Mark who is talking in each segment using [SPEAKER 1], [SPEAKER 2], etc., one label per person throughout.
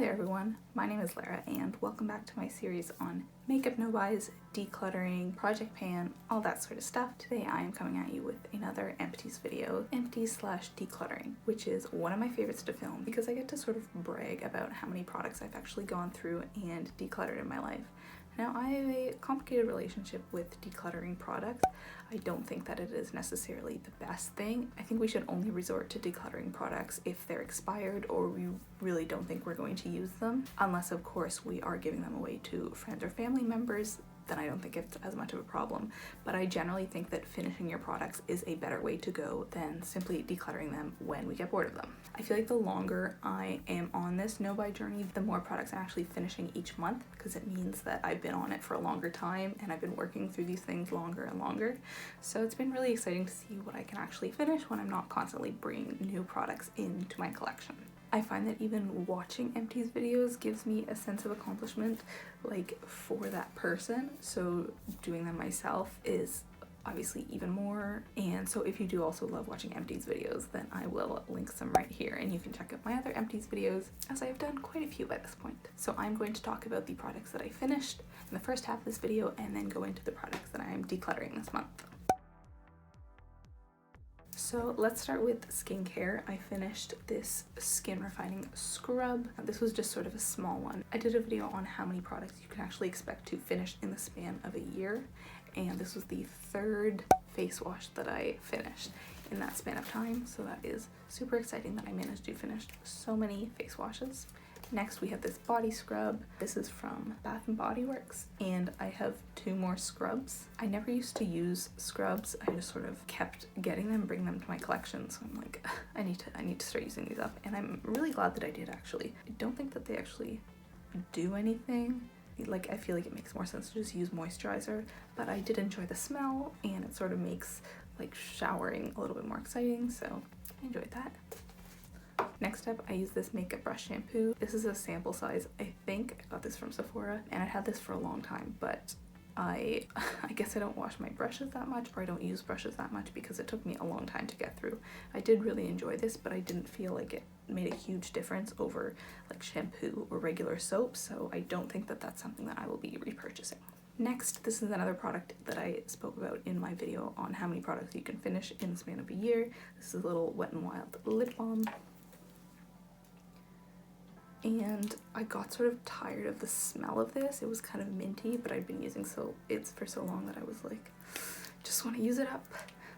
[SPEAKER 1] there everyone, my name is Lara and welcome back to my series on makeup no-buys, decluttering, project pan, all that sort of stuff. Today I am coming at you with another Empties video, Empties/decluttering, which is one of my favorites to film because I get to sort of brag about how many products I've actually gone through and decluttered in my life. Now, I have a complicated relationship with decluttering products. I don't think that it is necessarily the best thing. I think we should only resort to decluttering products if they're expired or we really don't think we're going to use them. Unless, of course, we are giving them away to friends or family members, then I don't think it's as much of a problem. But I generally think that finishing your products is a better way to go than simply decluttering them when we get bored of them. I feel like the longer I am on this no-buy journey, the more products I'm actually finishing each month, because it means that I've been on it for a longer time and I've been working through these things longer and longer. So it's been really exciting to see what I can actually finish when I'm not constantly bringing new products into my collection. I find that even watching Empties videos gives me a sense of accomplishment, like, for that person. So doing them myself is obviously even more. And so if you do also love watching Empties videos, then I will link some right here and you can check out my other Empties videos, as I've done quite a few by this point. So I'm going to talk about the products that I finished in the first half of this video and then go into the products that I am decluttering this month. So let's start with skincare. I finished this skin refining scrub. This was just sort of a small one. I did a video on how many products you can actually expect to finish in the span of a year, and this was the third face wash that I finished in that span of time, so that is super exciting that I managed to finish so many face washes. Next we have this body scrub. This is from Bath & Body Works, and I have 2 more scrubs. I never used to use scrubs. I just sort of kept getting them, bring them to my collection, so I'm like, I need to start using these up, and I'm really glad that I did actually. I don't think that they actually do anything. Like, I feel like it makes more sense to just use moisturizer, but I did enjoy the smell and it sort of makes like showering a little bit more exciting, so I enjoyed that. Next up, I use this makeup brush shampoo. This is a sample size. I think I got this from Sephora and I had this for a long time, but I guess I don't wash my brushes that much, or I don't use brushes that much because it took me a long time to get through. I did really enjoy this, but I didn't feel like it made a huge difference over like shampoo or regular soap, so I don't think that that's something that I will be repurchasing. Next, this is another product that I spoke about in my video on how many products you can finish in the span of a year. This is a little Wet n Wild lip balm. And I got sort of tired of the smell of this. It was kind of minty, but I'd been using it for so long that I was like, just want to use it up.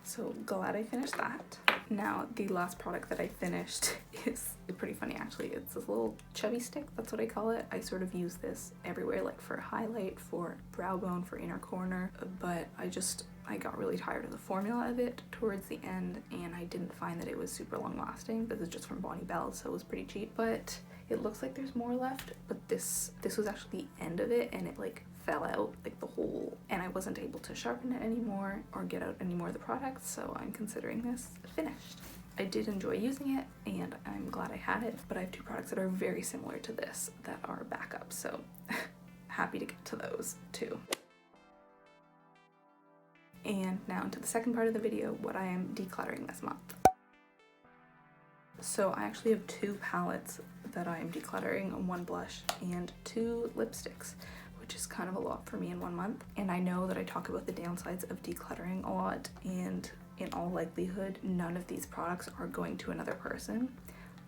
[SPEAKER 1] So glad I finished that. Now, the last product that I finished is pretty funny actually. It's this little chubby stick, that's what I call it. I sort of use this everywhere, like for highlight, for brow bone, for inner corner, but I got really tired of the formula of it towards the end, and I didn't find that it was super long lasting. This is just from Bonnie Bell, so it was pretty cheap, but it looks like there's more left. But this was actually the end of it, and it like fell out, like the whole, and I wasn't able to sharpen it anymore or get out any more of the product, so I'm considering this finished. I did enjoy using it and I'm glad I had it, but I have 2 products that are very similar to this that are backups, so happy to get to those too. And now into the second part of the video, what I am decluttering this month. So I actually have 2 palettes that I am decluttering, 1 blush and 2 lipsticks, which is kind of a lot for me in 1 month. And I know that I talk about the downsides of decluttering a lot, and in all likelihood, none of these products are going to another person.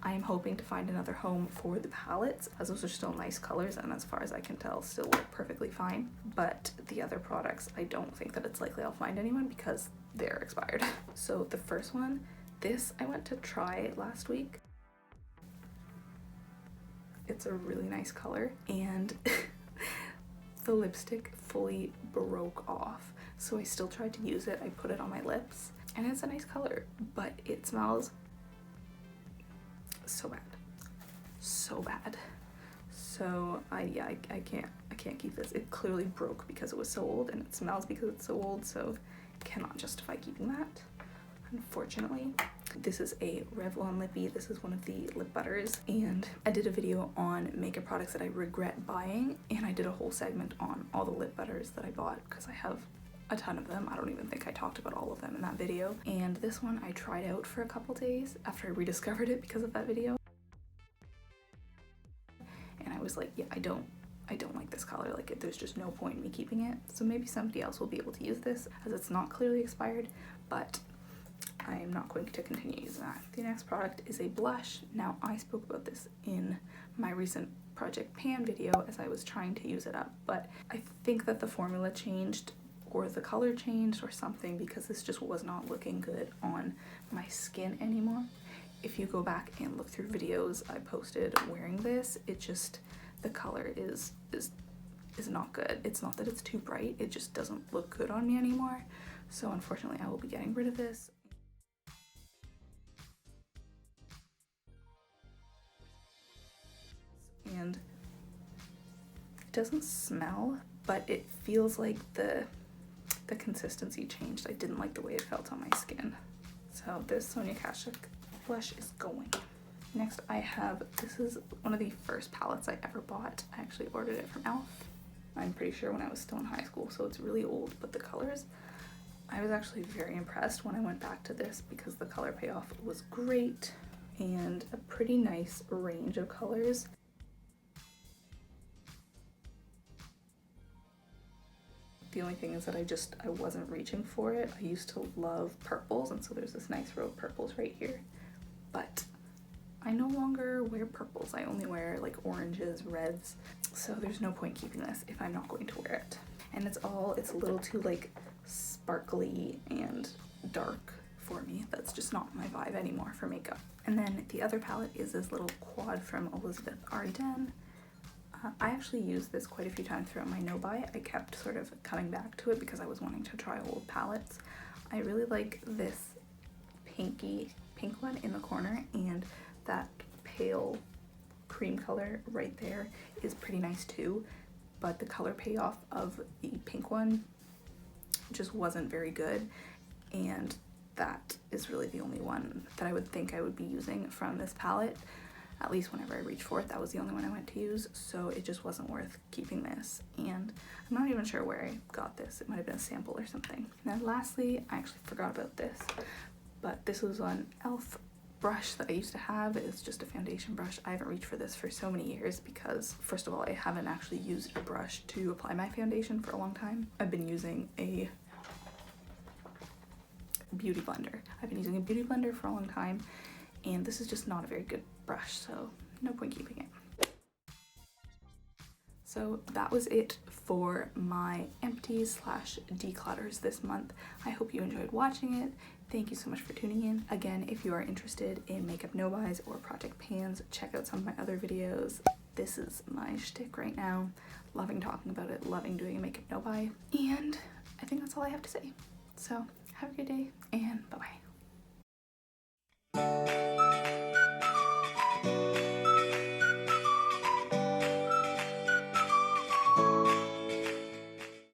[SPEAKER 1] I am hoping to find another home for the palettes, as those are still nice colors and as far as I can tell still work perfectly fine. But the other products, I don't think that it's likely I'll find anyone because they're expired. So the first one, this I went to try last week. It's a really nice color, and the lipstick fully broke off. So I still tried to use it. I put it on my lips and it's a nice color, but it smells so bad. So bad. So I can't keep this. It clearly broke because it was so old, and it smells because it's so old, so cannot justify keeping that, unfortunately. This is a Revlon lippy. This is one of the lip butters, and I did a video on makeup products that I regret buying, and I did a whole segment on all the lip butters that I bought because I have a ton of them. I don't even think I talked about all of them in that video. And this one I tried out for a couple days after I rediscovered it because of that video. was like, yeah, I don't like this color, like there's just no point in me keeping it. So maybe somebody else will be able to use this, as it's not clearly expired, but I am not going to continue using that. The next product is a blush. Now, I spoke about this in my recent Project Pan video as I was trying to use it up, but I think that the formula changed or the color changed or something, because this just was not looking good on my skin anymore. If you go back and look through videos I posted wearing this, it just, the color is not good. It's not that it's too bright, it just doesn't look good on me anymore. So unfortunately I will be getting rid of this. And it doesn't smell, but it feels like the consistency changed. I didn't like the way it felt on my skin. So this Sonia Kashuk blush is going. Next I have, this is one of the first palettes I ever bought. I actually ordered it from e.l.f. I'm pretty sure when I was still in high school, so it's really old, but the colors, I was actually very impressed when I went back to this because the color payoff was great and a pretty nice range of colors. The only thing is that I wasn't reaching for it. I used to love purples, and so there's this nice row of purples right here, but I no longer wear purples. I only wear like oranges, reds, so there's no point keeping this if I'm not going to wear it. And it's a little too like sparkly and dark for me. That's just not my vibe anymore for makeup. And then the other palette is this little quad from Elizabeth Arden. I actually used this quite a few times throughout my no-buy. I kept sort of coming back to it because I was wanting to try old palettes. I really like this pink one in the corner, and that pale cream color right there is pretty nice too, but the color payoff of the pink one just wasn't very good, and that is really the only one that I would think I would be using from this palette. At least whenever I reached for it, that was the only one I went to use, so it just wasn't worth keeping this. And I'm not even sure where I got this. It might have been a sample or something. And then lastly, I actually forgot about this, but this was an e.l.f. brush that I used to have. It's just a foundation brush. I haven't reached for this for so many years because, first of all, I haven't actually used a brush to apply my foundation for a long time. I've been using a beauty blender. I've been using a beauty blender for a long time, and this is just not a very good brush, so no point keeping it. So that was it for my empties / declutters this month. I hope you enjoyed watching it. Thank you so much for tuning in. Again, if you are interested in makeup no-buys or project pans, check out some of my other videos. This is my shtick right now. Loving talking about it, loving doing a makeup no-buy, and I think that's all I have to say. So have a good day, and bye-bye.